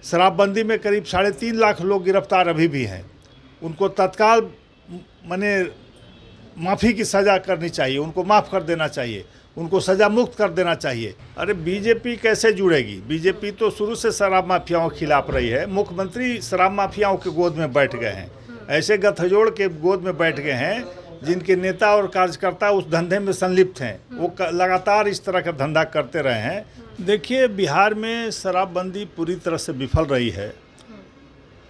शराबबंदी में करीब 3.5 लाख लोग गिरफ्तार अभी भी हैं। उनको तत्काल माने माफ़ी की सज़ा करनी चाहिए, उनको माफ़ कर देना चाहिए, उनको सज़ा मुक्त कर देना चाहिए। अरे बीजेपी कैसे जुड़ेगी? बीजेपी तो शुरू से शराब माफियाओं के खिलाफ रही है। मुख्यमंत्री शराब माफियाओं के गोद में बैठ गए हैं, ऐसे गठजोड़ के गोद में बैठ गए हैं जिनके नेता और कार्यकर्ता उस धंधे में संलिप्त हैं। वो लगातार इस तरह का धंधा करते रहे हैं। देखिए, बिहार में शराबबंदी पूरी तरह से विफल रही है।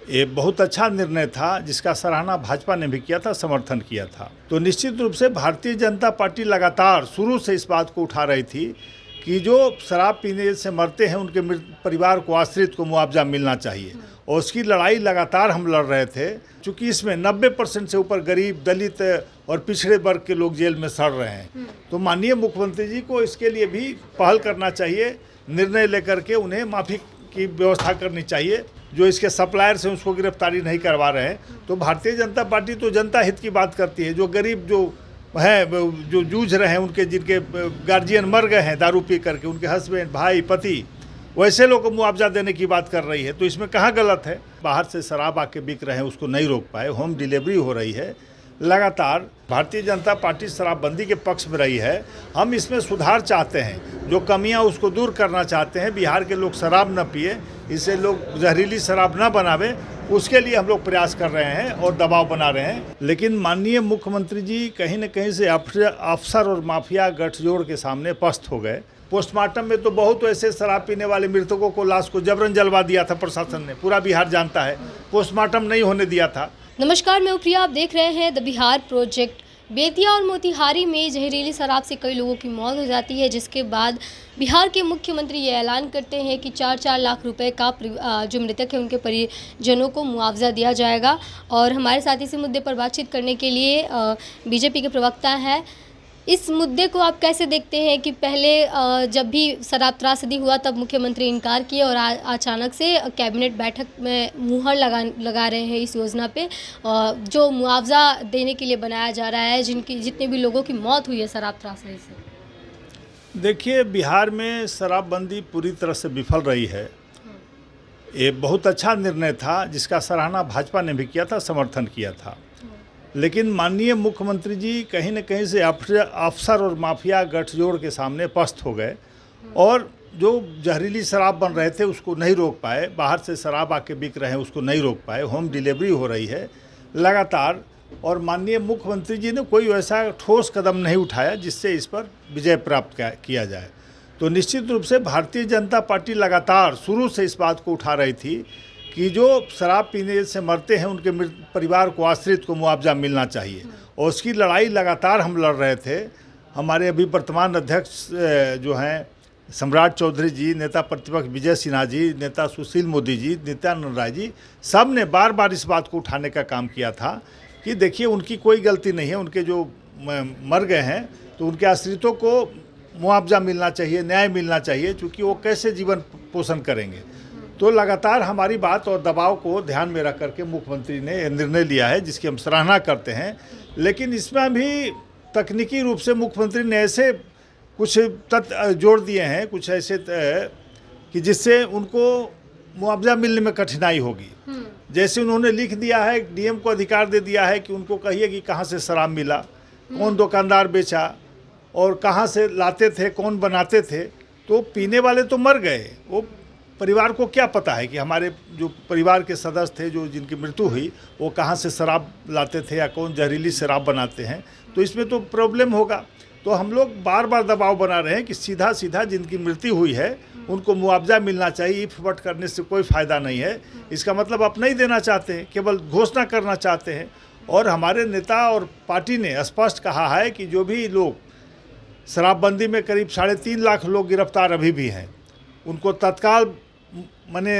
ये बहुत अच्छा निर्णय था जिसका सराहना भाजपा ने भी किया था, समर्थन किया था। तो निश्चित रूप से भारतीय जनता पार्टी लगातार शुरू से इस बात को उठा रही थी कि जो शराब पीने से मरते हैं उनके परिवार को, आश्रित को मुआवजा मिलना चाहिए, और उसकी लड़ाई लगातार हम लड़ रहे थे। चूँकि इसमें 90% से ऊपर गरीब, दलित और पिछड़े वर्ग के लोग जेल में सड़ रहे हैं, तो माननीय मुख्यमंत्री जी को इसके लिए भी पहल करना चाहिए, निर्णय लेकर के उन्हें माफ़ी की व्यवस्था करनी चाहिए। जो इसके सप्लायर से उसको गिरफ्तारी नहीं करवा रहे हैं, तो भारतीय जनता पार्टी तो जनता हित की बात करती है। जो गरीब जो है, जो जूझ रहे हैं, उनके जिनके गार्जियन मर गए हैं दारू पी करके, उनके हस्बैंड, भाई, पति, वैसे लोग को मुआवजा देने की बात कर रही है। तो इसमें कहाँ गलत है? बाहर से शराब आके बिक रहे हैं, उसको नहीं रोक पाए, होम डिलीवरी हो रही है। लगातार भारतीय जनता पार्टी शराबबंदी के पक्ष में रही है। हम इसमें सुधार चाहते हैं, जो कमियां उसको दूर करना चाहते हैं। बिहार के लोग शराब न पिए, इससे लोग जहरीली शराब न बनावे, उसके लिए हम लोग प्रयास कर रहे हैं और दबाव बना रहे हैं। लेकिन माननीय मुख्यमंत्री जी कहीं न कहीं से अफसर और माफिया गठजोड़ के सामने पस्त हो गए। पोस्टमार्टम में तो बहुत ऐसे शराब पीने वाले मृतकों को, लाश को जबरन जलवा दिया था प्रशासन ने, पूरा बिहार जानता है। पोस्टमार्टम नहीं होने दिया था। नमस्कार, मैं प्रिया, आप देख रहे हैं द बिहार प्रोजेक्ट। बेतिया और मोतिहारी में जहरीली शराब से कई लोगों की मौत हो जाती है, जिसके बाद बिहार के मुख्यमंत्री ये ऐलान करते हैं कि 4-4 लाख रुपए का जो मृतक है उनके परिजनों को मुआवजा दिया जाएगा। और हमारे साथ इसी मुद्दे पर बातचीत करने के लिए बीजेपी के प्रवक्ता हैं। इस मुद्दे को आप कैसे देखते हैं कि पहले जब भी शराब त्रासदी हुआ तब मुख्यमंत्री इनकार किए, और अचानक से कैबिनेट बैठक में मुहर लगा रहे हैं इस योजना पे, जो मुआवजा देने के लिए बनाया जा रहा है जितने भी लोगों की मौत हुई है शराब त्रासदी से? देखिए, बिहार में शराबबंदी पूरी तरह से विफल रही है। ये बहुत अच्छा निर्णय था जिसका सराहना भाजपा ने भी किया था, समर्थन किया था। लेकिन माननीय मुख्यमंत्री जी कहीं न कहीं से अफसर और माफिया गठजोड़ के सामने पस्त हो गए, और जो जहरीली शराब बन रहे थे उसको नहीं रोक पाए। बाहर से शराब आके बिक रहे हैं, उसको नहीं रोक पाए। होम डिलीवरी हो रही है लगातार, और माननीय मुख्यमंत्री जी ने कोई वैसा ठोस कदम नहीं उठाया जिससे इस पर विजय प्राप्त किया जाए। तो निश्चित रूप से भारतीय जनता पार्टी लगातार शुरू से इस बात को उठा रही थी कि जो शराब पीने से मरते हैं उनके परिवार को, आश्रित को मुआवजा मिलना चाहिए, और उसकी लड़ाई लगातार हम लड़ रहे थे। हमारे अभी वर्तमान अध्यक्ष जो हैं सम्राट चौधरी जी, नेता प्रतिपक्ष विजय सिन्हा जी, नेता सुशील मोदी जी, नित्यानंद राय जी, सब ने बार बार इस बात को उठाने का काम किया था कि देखिए, उनकी कोई गलती नहीं है। उनके जो मर गए हैं तो उनके आश्रितों को मुआवजा मिलना चाहिए, न्याय मिलना चाहिए, चूँकि वो कैसे जीवन पोषण करेंगे। तो लगातार हमारी बात और दबाव को ध्यान में रख करके मुख्यमंत्री ने निर्णय लिया है, जिसकी हम सराहना करते हैं। लेकिन इसमें भी तकनीकी रूप से मुख्यमंत्री ने ऐसे कुछ तथ्य जोड़ दिए हैं, कुछ ऐसे कि जिससे उनको मुआवजा मिलने में कठिनाई होगी। जैसे उन्होंने लिख दिया है, डीएम को अधिकार दे दिया है कि उनको कहिए कि कहाँ से शराब मिला, कौन दुकानदार बेचा, और कहाँ से लाते थे, कौन बनाते थे। तो पीने वाले तो मर गए, वो परिवार को क्या पता है कि हमारे जो परिवार के सदस्य थे, जो जिनकी मृत्यु हुई, वो कहाँ से शराब लाते थे या कौन जहरीली शराब बनाते हैं। तो इसमें तो प्रॉब्लम होगा। तो हम लोग बार बार दबाव बना रहे हैं कि सीधा सीधा जिनकी मृत्यु हुई है उनको मुआवजा मिलना चाहिए। इफ बट करने से कोई फ़ायदा नहीं है। इसका मतलब आप नहीं देना चाहते हैं, केवल घोषणा करना चाहते हैं। और हमारे नेता और पार्टी ने स्पष्ट कहा है कि जो भी लोग शराबबंदी में करीब 3.5 लाख लोग गिरफ्तार अभी भी हैं, उनको तत्काल माने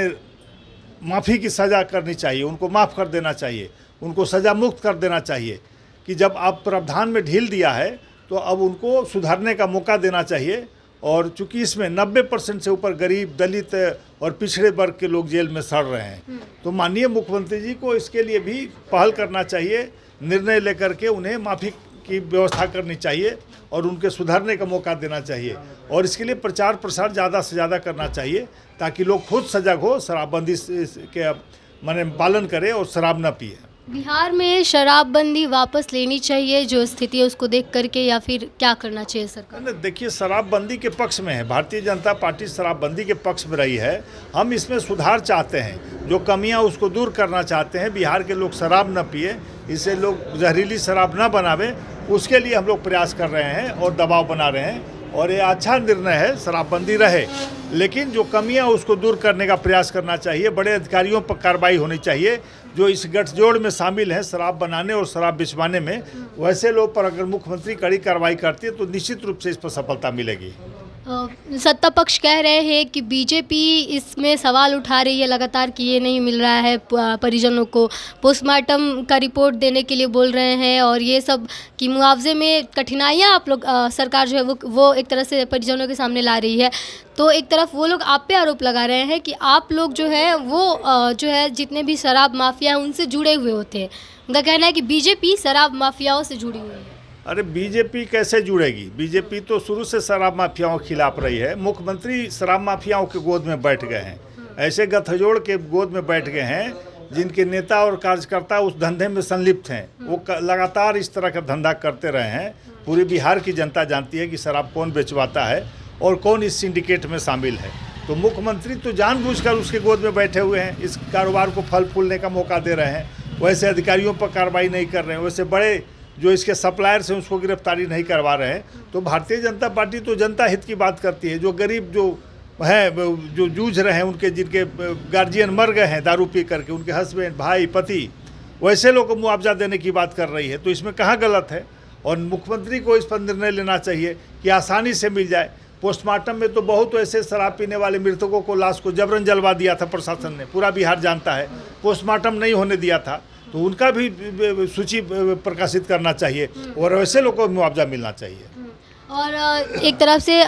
माफ़ी की सज़ा करनी चाहिए, उनको माफ़ कर देना चाहिए, उनको सज़ा मुक्त कर देना चाहिए। कि जब आप प्रावधान में ढील दिया है तो अब उनको सुधारने का मौका देना चाहिए। और चूंकि इसमें 90% से ऊपर गरीब, दलित और पिछड़े वर्ग के लोग जेल में सड़ रहे हैं, तो माननीय मुख्यमंत्री जी को इसके लिए भी पहल करना चाहिए, निर्णय लेकर के उन्हें माफ़ी की व्यवस्था करनी चाहिए और उनके सुधरने का मौका देना चाहिए। और इसके लिए प्रचार प्रसार ज़्यादा से ज़्यादा करना चाहिए ताकि लोग खुद सजग हो, शराबबंदी के माने पालन करें और शराब न पिए। बिहार में शराबबंदी वापस लेनी चाहिए जो स्थिति है उसको देख करके, या फिर क्या करना चाहिए सरकार? नहीं, देखिए, शराबबंदी के पक्ष में है, भारतीय जनता पार्टी शराबबंदी के पक्ष में रही है। हम इसमें सुधार चाहते हैं, जो कमियां उसको दूर करना चाहते हैं। बिहार के लोग शराब न पिए, इससे लोग जहरीली शराब न बनावे, उसके लिए हम लोग प्रयास कर रहे हैं और दबाव बना रहे हैं। और ये अच्छा निर्णय है, शराबबंदी रहे, लेकिन जो कमियां उसको दूर करने का प्रयास करना चाहिए। बड़े अधिकारियों पर कार्रवाई होनी चाहिए जो इस गठजोड़ में शामिल हैं, शराब बनाने और शराब बिचवाने में। वैसे लोग पर अगर मुख्यमंत्री कड़ी कार्रवाई करती है तो निश्चित रूप से इस पर सफलता मिलेगी। सत्ता पक्ष कह रहे हैं कि बीजेपी इसमें सवाल उठा रही है लगातार कि ये नहीं मिल रहा है परिजनों को, पोस्टमार्टम का रिपोर्ट देने के लिए बोल रहे हैं, और ये सब कि मुआवजे में कठिनाइयाँ आप लोग सरकार जो है वो एक तरह से परिजनों के सामने ला रही है। तो एक तरफ वो लोग आप पे आरोप लगा रहे हैं कि आप लोग जो है वो जो है जितने भी शराब माफिया हैं उनसे जुड़े हुए होते हैं। उनका कहना है कि बीजेपी शराब माफियाओं से जुड़ी हुई है। अरे बीजेपी कैसे जुड़ेगी? बीजेपी तो शुरू से शराब माफियाओं के खिलाफ रही है। मुख्यमंत्री शराब माफियाओं के गोद में बैठ गए हैं, ऐसे गठजोड़ के गोद में बैठ गए हैं जिनके नेता और कार्यकर्ता उस धंधे में संलिप्त हैं। वो लगातार इस तरह का धंधा करते रहे हैं। पूरी बिहार की जनता जानती है कि शराब कौन बेचवाता है और कौन इस सिंडिकेट में शामिल है। तो मुख्यमंत्री तो जानबूझकर उसके गोद में बैठे हुए हैं, इस कारोबार को फल फूलने का मौका दे रहे हैं। वैसे अधिकारियों पर कार्रवाई नहीं कर रहे हैं, वैसे बड़े जो इसके सप्लायर्स हैं उसको गिरफ्तारी नहीं करवा रहे हैं। तो भारतीय जनता पार्टी तो जनता हित की बात करती है। जो गरीब जो हैं, जो जूझ रहे हैं, उनके जिनके गार्जियन मर गए हैं दारू पी करके, उनके हस्बैंड, भाई, पति, वैसे लोगों को मुआवजा देने की बात कर रही है। तो इसमें कहाँ गलत है? और मुख्यमंत्री को इस पर निर्णय लेना चाहिए कि आसानी से मिल जाए। पोस्टमार्टम में तो बहुत ऐसे शराब पीने वाले मृतकों को लाश को जबरन जलवा दिया था प्रशासन ने, पूरा बिहार जानता है। पोस्टमार्टम नहीं होने दिया था, तो उनका भी सूची प्रकाशित करना चाहिए और वैसे लोगों को मुआवजा मिलना चाहिए। और एक तरफ से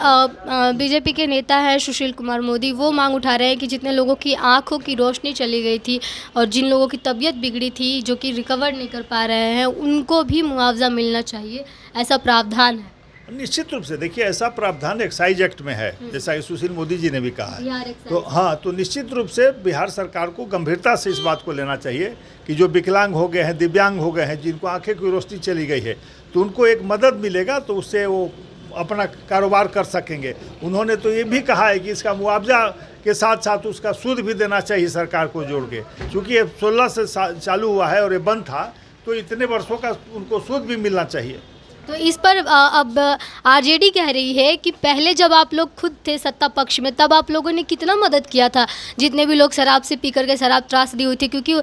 बीजेपी के नेता हैं सुशील कुमार मोदी, वो मांग उठा रहे हैं कि जितने लोगों की आंखों की रोशनी चली गई थी और जिन लोगों की तबीयत बिगड़ी थी, जो कि रिकवर नहीं कर पा रहे हैं, उनको भी मुआवजा मिलना चाहिए, ऐसा प्रावधान है। निश्चित रूप से देखिए, ऐसा प्रावधान एक्साइज एक्ट में है, जैसा कि सुशील मोदी जी ने भी कहा है। तो हाँ, तो निश्चित रूप से बिहार सरकार को गंभीरता से इस बात को लेना चाहिए कि जो विकलांग हो गए हैं, दिव्यांग हो गए हैं, जिनको आंखें की रोशनी चली गई है, तो उनको एक मदद मिलेगा, तो उससे वो अपना कारोबार कर सकेंगे। उन्होंने तो ये भी कहा है कि इसका मुआवजा के साथ साथ उसका सूद भी देना चाहिए सरकार को जोड़ के, क्योंकि ये 16 से चालू हुआ है और ये बंद था, तो इतने वर्षों का उनको सूद भी मिलना चाहिए। तो इस पर अब आरजेडी कह रही है कि पहले जब आप लोग खुद थे सत्ता पक्ष में, तब आप लोगों ने कितना मदद किया था, जितने भी लोग शराब से पी करके शराब त्रासदी हुई थी, क्योंकि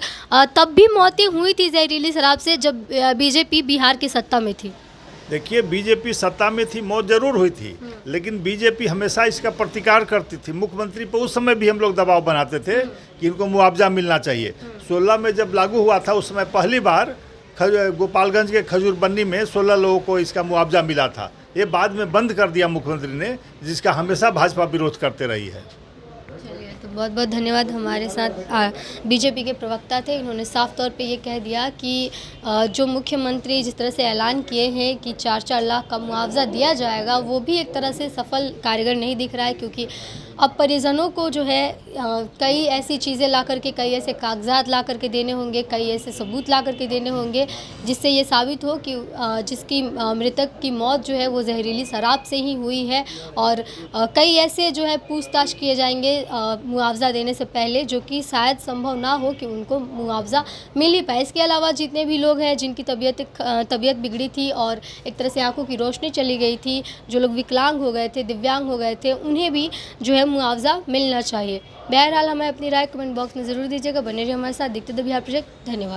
तब भी मौतें हुई थी जहरीली शराब से जब बीजेपी बिहार की सत्ता में थी। देखिए, बीजेपी सत्ता में थी, मौत जरूर हुई थी, लेकिन बीजेपी हमेशा इसका प्रतिकार करती थी। मुख्यमंत्री पर उस समय भी हम लोग दबाव बनाते थे कि इनको मुआवजा मिलना चाहिए। 16 में जब लागू हुआ था, उस समय पहली बार गोपालगंज के खजूर बन्नी में 16 लोगों को इसका मुआवजा मिला था। ये बाद में बंद कर दिया मुख्यमंत्री ने, जिसका हमेशा भाजपा विरोध करते रही है। चलिए, तो बहुत बहुत धन्यवाद। हमारे साथ बीजेपी के प्रवक्ता थे, इन्होंने साफ तौर पे ये कह दिया कि जो मुख्यमंत्री जिस तरह से ऐलान किए हैं कि 4-4 लाख का मुआवजा दिया जाएगा, वो भी एक तरह से सफल कारगर नहीं दिख रहा है, क्योंकि अब परिजनों को जो है कई ऐसी चीज़ें ला करके, कई ऐसे कागजात ला करके देने होंगे, कई ऐसे सबूत ला करके देने होंगे, जिससे ये साबित हो कि जिसकी मृतक की मौत जो है वो जहरीली शराब से ही हुई है। और कई ऐसे जो है पूछताछ किए जाएंगे मुआवजा देने से पहले, जो कि शायद संभव ना हो कि उनको मुआवजा मिल ही पाए। इसके अलावा जितने भी लोग हैं जिनकी तबीयत बिगड़ी थी और एक तरह से आंखों की रोशनी चली गई थी, जो लोग विकलांग हो गए थे, दिव्यांग हो गए थे, उन्हें भी जो है मुआवजा मिलना चाहिए। बहरहाल हमें अपनी राय कमेंट बॉक्स में ज़रूर दीजिएगा। बने रहिए हमारे साथ, देखते रहिए बिहार प्रोजेक्ट। धन्यवाद।